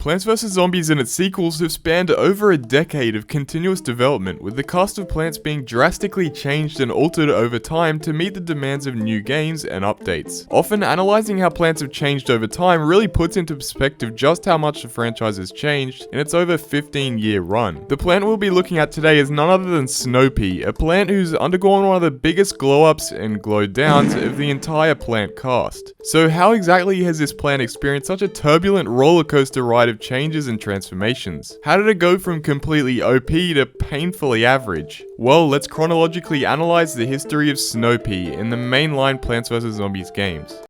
Plants vs. Zombies and its sequels have spanned over a decade of continuous development, with the cast of plants being drastically changed and altered over time to meet the demands of new games and updates. Often, analysing how plants have changed over time really puts into perspective just how much the franchise has changed in its over 15-year run. The plant we'll be looking at today is none other than Snow Pea, a plant who's undergone one of the biggest glow-ups and glow-downs of the entire plant cast. So how exactly has this plant experienced such a turbulent rollercoaster ride of changes and transformations? How did it go from completely OP to painfully average? Well, let's chronologically analyze the history of Snow Pea in the mainline Plants vs. Zombies games.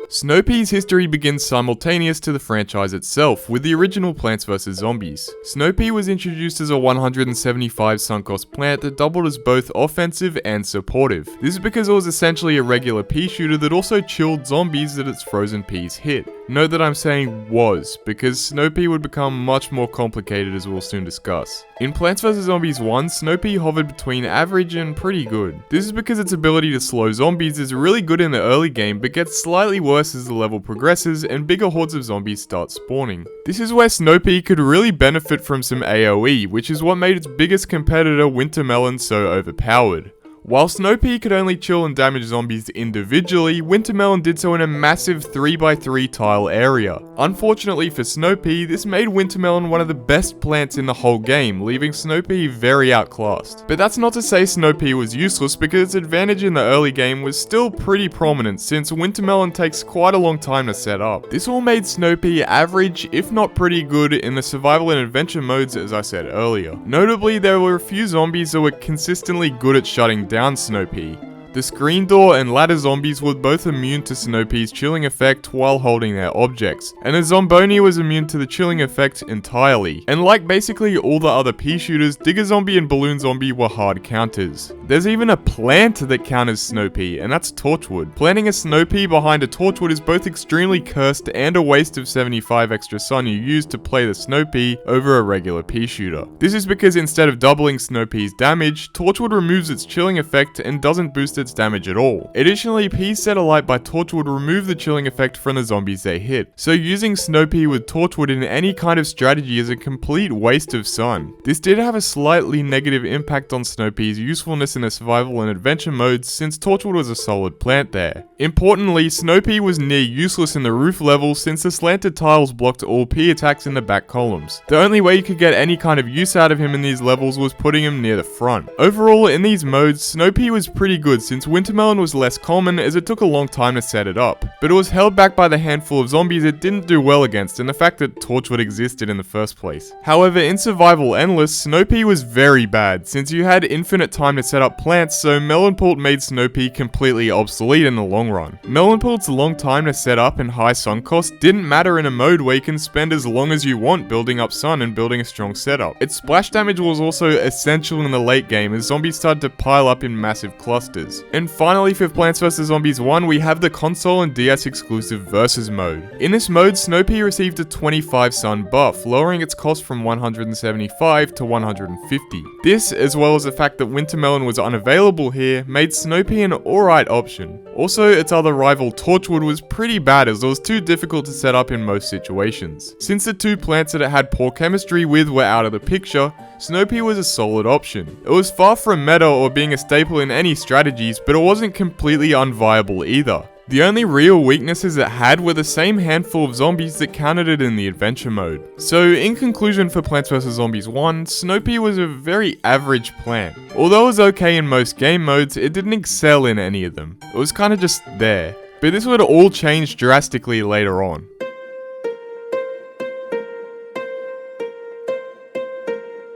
Snow Pea's history begins simultaneous to the franchise itself, with the original Plants vs. Zombies. Snow Pea was introduced as a 175 sunk cost plant that doubled as both offensive and supportive. This is because it was essentially a regular pea shooter that also chilled zombies that its frozen peas hit. Note that I'm saying was, because Snow Pea would become much more complicated as we'll soon discuss. In Plants vs. Zombies 1, Snow Pea hovered between average and pretty good. This is because its ability to slow zombies is really good in the early game, but gets slightly worse as the level progresses and bigger hordes of zombies start spawning. This is where Snow Pea could really benefit from some AoE, which is what made its biggest competitor Winter Melon so overpowered. While Snow Pea could only chill and damage zombies individually, Winter Melon did so in a massive 3x3 tile area. Unfortunately for Snow Pea, this made Winter Melon one of the best plants in the whole game, leaving Snow Pea very outclassed. But that's not to say Snow Pea was useless, because its advantage in the early game was still pretty prominent, since Winter Melon takes quite a long time to set up. This all made Snow Pea average, if not pretty good, in the survival and adventure modes as I said earlier. Notably, there were a few zombies that were consistently good at shutting down Snow Pea. The screen door and ladder zombies were both immune to Snow Pea's chilling effect while holding their objects, and the Zomboni was immune to the chilling effect entirely. And like basically all the other pea shooters, Digger Zombie and Balloon Zombie were hard counters. There's even a plant that counters Snow Pea, and that's Torchwood. Planting a Snow Pea behind a Torchwood is both extremely cursed and a waste of 75 extra sun you use to play the Snow Pea over a regular pea shooter. This is because instead of doubling Snow Pea's damage, Torchwood removes its chilling effect and doesn't boost its damage at all. Additionally, peas set alight by Torchwood remove the chilling effect from the zombies they hit, so using Snow Pea with Torchwood in any kind of strategy is a complete waste of sun. This did have a slightly negative impact on Snow Pea's usefulness in the survival and adventure modes, since Torchwood was a solid plant there. Importantly, Snow Pea was near useless in the roof level, since the slanted tiles blocked all pea attacks in the back columns. The only way you could get any kind of use out of him in these levels was putting him near the front. Overall, in these modes, Snow Pea was pretty good, since Winter Melon was less common as it took a long time to set it up, but it was held back by the handful of zombies it didn't do well against and the fact that Torchwood existed in the first place. However, in Survival Endless, Snow Pea was very bad, since you had infinite time to set up plants, so Melon Pult made Snow Pea completely obsolete in the long run. Melon Pult's long time to set up and high sun cost didn't matter in a mode where you can spend as long as you want building up sun and building a strong setup. Its splash damage was also essential in the late game as zombies started to pile up in massive clusters. And finally, for Plants vs. Zombies 1, we have the console and DS exclusive Versus mode. In this mode, Snow Pea received a 25 sun buff, lowering its cost from 175 to 150. This, as well as the fact that Winter Melon was unavailable here, made Snow Pea an alright option. Also, its other rival Torchwood was pretty bad as it was too difficult to set up in most situations. Since the two plants that it had poor chemistry with were out of the picture, Snow Pea was a solid option. It was far from meta or being a staple in any strategies, but it wasn't completely unviable either. The only real weaknesses it had were the same handful of zombies that countered it in the adventure mode. So in conclusion for Plants vs. Zombies 1, Snow Pea was a very average plant. Although it was okay in most game modes, it didn't excel in any of them. It was kinda just there. But this would all change drastically later on.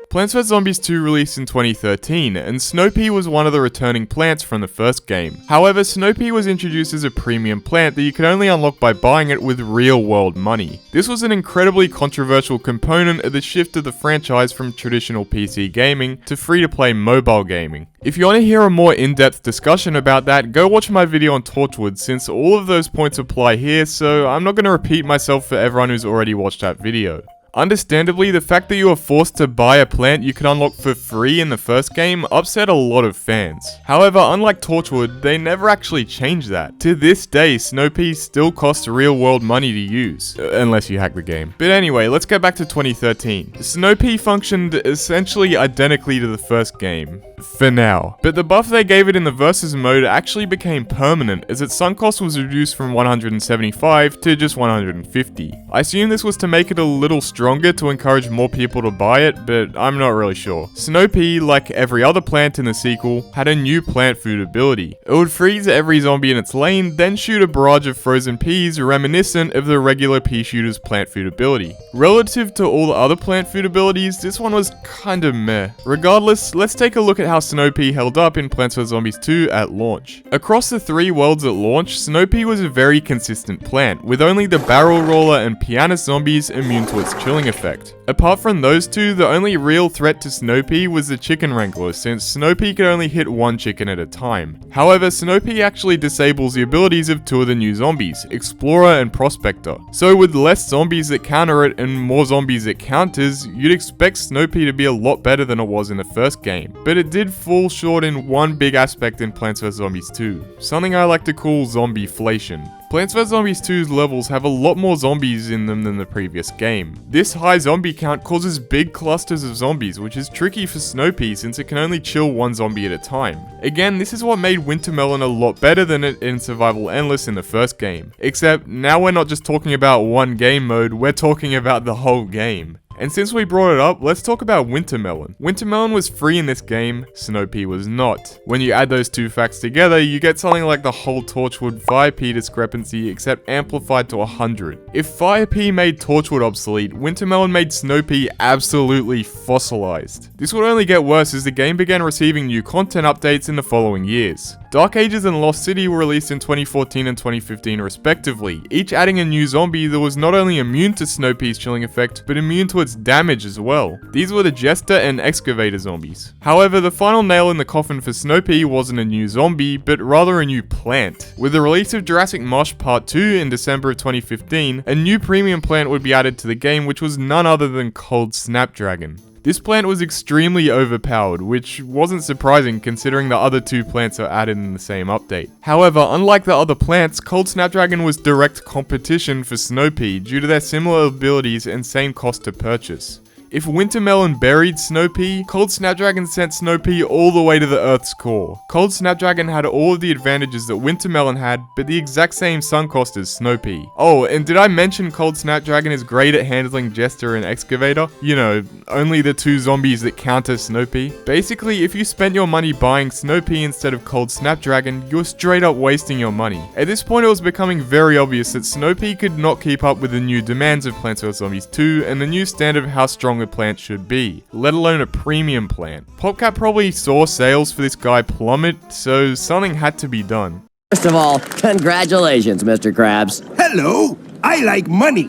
Plants vs. Zombies 2 released in 2013, and Snow Pea was one of the returning plants from the first game. However, Snow Pea was introduced as a premium plant that you could only unlock by buying it with real-world money. This was an incredibly controversial component of the shift of the franchise from traditional PC gaming to free-to-play mobile gaming. If you want to hear a more in-depth discussion about that, go watch my video on Torchwood, since all of those points apply here, so I'm not going to repeat myself for everyone who's already watched that video. Understandably, the fact that you were forced to buy a plant you could unlock for free in the first game upset a lot of fans. However, unlike Torchwood, they never actually changed that. To this day, Snow Pea still costs real world money to use, unless you hack the game. But anyway, let's go back to 2013. Snow Pea functioned essentially identically to the first game. For now. But the buff they gave it in the versus mode actually became permanent, as its sunk cost was reduced from 175 to just 150. I assume this was to make it a little stronger to encourage more people to buy it, but I'm not really sure. Snow Pea, like every other plant in the sequel, had a new plant food ability. It would freeze every zombie in its lane, then shoot a barrage of frozen peas reminiscent of the regular pea shooter's plant food ability. Relative to all the other plant food abilities, this one was kinda meh. Regardless, let's take a look at how Snow Pea held up in Plants vs Zombies 2 at launch. Across the 3 worlds at launch, Snow Pea was a very consistent plant, with only the barrel roller and pianist zombies immune to its chilling effect. Apart from those two, the only real threat to Snow Pea was the chicken wrangler, since Snow Pea could only hit one chicken at a time. However, Snow Pea actually disables the abilities of 2 of the new zombies, Explorer and Prospector. So with less zombies that counter it and more zombies it counters, you'd expect Snow Pea to be a lot better than it was in the first game. But it did fall short in one big aspect in Plants vs Zombies 2, something I like to call zombie-flation. Plants vs Zombies 2's levels have a lot more zombies in them than the previous game. This high zombie count causes big clusters of zombies, which is tricky for Snow Pea since it can only chill one zombie at a time. Again, this is what made Wintermelon a lot better than it in Survival Endless in the first game. Except, now we're not just talking about one game mode, we're talking about the whole game. And since we brought it up, let's talk about Wintermelon. Wintermelon was free in this game, Snow Pea was not. When you add those two facts together, you get something like the whole Torchwood Fire Pea discrepancy, except amplified to 100. If Fire Pea made Torchwood obsolete, Wintermelon made Snow Pea absolutely fossilized. This would only get worse as the game began receiving new content updates in the following years. Dark Ages and Lost City were released in 2014 and 2015 respectively, each adding a new zombie that was not only immune to Snow Pea's chilling effect, but immune to its damage as well. These were the Jester and Excavator zombies. However, the final nail in the coffin for Snow Pea wasn't a new zombie, but rather a new plant. With the release of Jurassic Marsh Part 2 in December of 2015, a new premium plant would be added to the game, which was none other than Cold Snapdragon. This plant was extremely overpowered, which wasn't surprising considering the other 2 plants are added in the same update. However, unlike the other plants, Cold Snapdragon was direct competition for Snow Pea due to their similar abilities and same cost to purchase. If Wintermelon buried Snow Pea, Cold Snapdragon sent Snow Pea all the way to the Earth's core. Cold Snapdragon had all of the advantages that Wintermelon had, but the exact same sunk cost as Snow Pea. Oh, and did I mention Cold Snapdragon is great at handling Jester and Excavator? You know, only the 2 zombies that counter Snow Pea. Basically, if you spent your money buying Snow Pea instead of Cold Snapdragon, you're straight up wasting your money. At this point, it was becoming very obvious that Snow Pea could not keep up with the new demands of Plants vs Zombies 2 and the new standard of how strong a plant should be, let alone a premium plant. PopCap probably saw sales for this guy plummet, so something had to be done. First of all, congratulations, Mr. Krabs. Hello, I like money.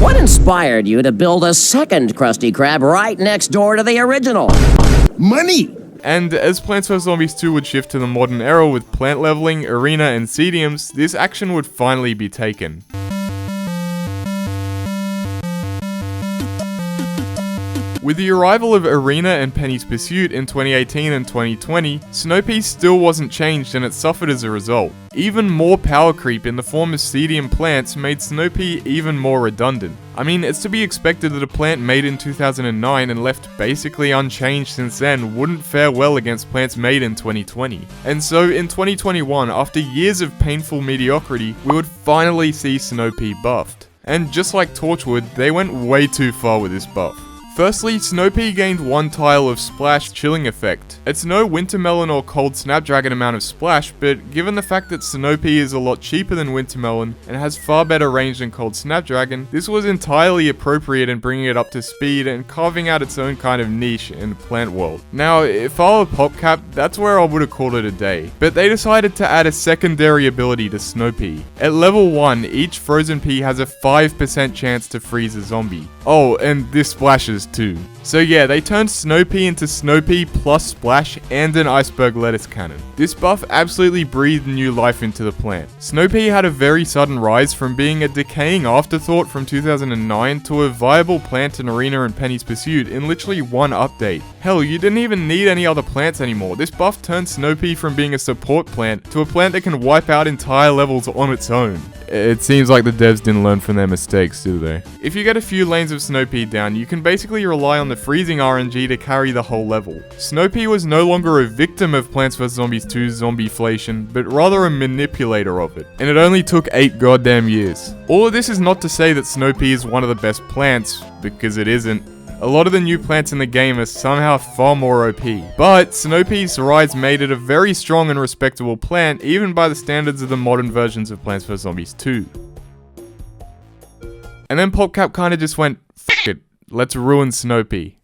What inspired you to build a second Krusty Krab right next door to the original? Money. And as Plants vs Zombies 2 would shift to the modern era with plant leveling, arena, and stadiums, this action would finally be taken. With the arrival of Arena and Penny's Pursuit in 2018 and 2020, Snow Pea still wasn't changed and it suffered as a result. Even more power creep in the form of stadium plants made Snow Pea even more redundant. I mean, it's to be expected that a plant made in 2009 and left basically unchanged since then wouldn't fare well against plants made in 2020. And so in 2021, after years of painful mediocrity, we would finally see Snow Pea buffed. And just like Torchwood, they went way too far with this buff. Firstly, Snow Pea gained 1 tile of splash chilling effect. It's no Wintermelon or Cold Snapdragon amount of splash, but given the fact that Snow Pea is a lot cheaper than Wintermelon and has far better range than Cold Snapdragon, this was entirely appropriate in bringing it up to speed and carving out its own kind of niche in the plant world. Now, if I were PopCap, that's where I would have called it a day. But they decided to add a secondary ability to Snow Pea. At level 1, each frozen pea has a 5% chance to freeze a zombie. Oh, and this splashes Vs 2. So yeah, they turned Snow Pea into Snow Pea plus Splash and an iceberg lettuce cannon. This buff absolutely breathed new life into the plant. Snow Pea had a very sudden rise from being a decaying afterthought from 2009 to a viable plant in Arena and Penny's Pursuit in literally one update. Hell, you didn't even need any other plants anymore. This buff turned Snow Pea from being a support plant to a plant that can wipe out entire levels on its own. It seems like the devs didn't learn from their mistakes, do they? If you get a few lanes of Snow Pea down, you can basically rely on the freezing RNG to carry the whole level. Snow Pea was no longer a victim of Plants vs Zombies 2's zombieflation, but rather a manipulator of it. And it only took 8 goddamn years. All of this is not to say that Snow Pea is one of the best plants, because it isn't. A lot of the new plants in the game are somehow far more OP, but Snow Pea's rise made it a very strong and respectable plant even by the standards of the modern versions of Plants vs Zombies 2. And then PopCap kinda just went, "F it, let's ruin Snow Pea."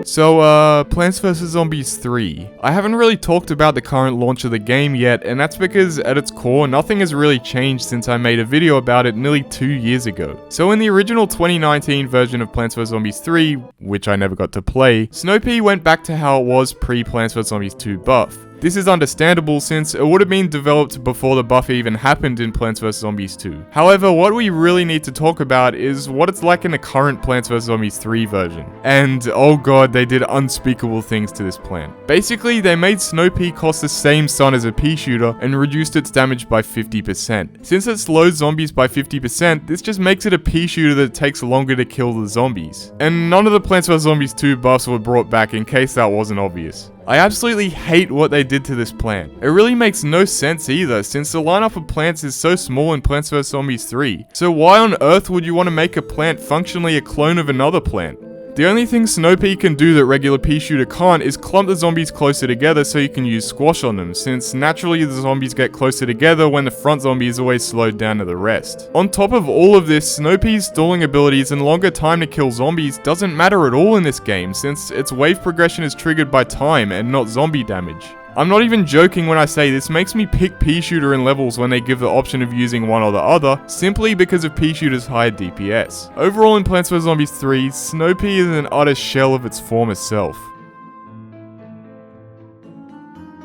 So, Plants vs Zombies 3. I haven't really talked about the current launch of the game yet, and that's because at its core, nothing has really changed since I made a video about it nearly 2 years ago. So in the original 2019 version of Plants vs Zombies 3, which I never got to play, Snow Pea went back to how it was pre-Plants vs Zombies 2 buff. This is understandable since it would have been developed before the buff even happened in Plants vs Zombies 2. However, what we really need to talk about is what it's like in the current Plants vs Zombies 3 version. And oh god, they did unspeakable things to this plant. Basically, they made Snow Pea cost the same stun as a pea shooter and reduced its damage by 50%. Since it slows zombies by 50%, this just makes it a pea shooter that takes longer to kill the zombies. And none of the Plants vs Zombies 2 buffs were brought back in case that wasn't obvious. I absolutely hate what they did to this plant. It really makes no sense either, since the lineup of plants is so small in Plants vs Zombies 3. So why on earth would you want to make a plant functionally a clone of another plant? The only thing Snow Pea can do that regular pea shooter can't is clump the zombies closer together so you can use squash on them, since naturally the zombies get closer together when the front zombie is always slowed down to the rest. On top of all of this, Snow Pea's stalling abilities and longer time to kill zombies doesn't matter at all in this game, since its wave progression is triggered by time and not zombie damage. I'm not even joking when I say this makes me pick pea shooter in levels when they give the option of using one or the other, simply because of pea shooter's higher DPS. Overall in Plants vs Zombies 3, Snow Pea is an utter shell of its former self.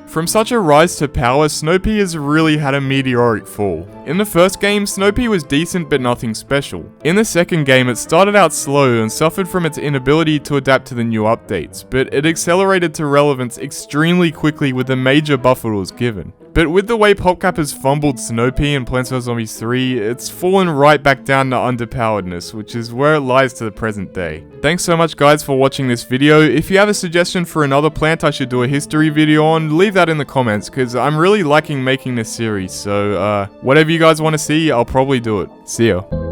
From such a rise to power, Snow Pea has really had a meteoric fall. In the first game, Snow Pea was decent but nothing special. In the second game, it started out slow and suffered from its inability to adapt to the new updates, but it accelerated to relevance extremely quickly with the major buff it was given. But with the way PopCap has fumbled Snow Pea in Plants vs Zombies 3, it's fallen right back down to underpoweredness, which is where it lies to the present day. Thanks so much guys for watching this video. If you have a suggestion for another plant I should do a history video on, leave that in the comments, because I'm really liking making this series, so whatever you guys want to see, I'll probably do it. See ya.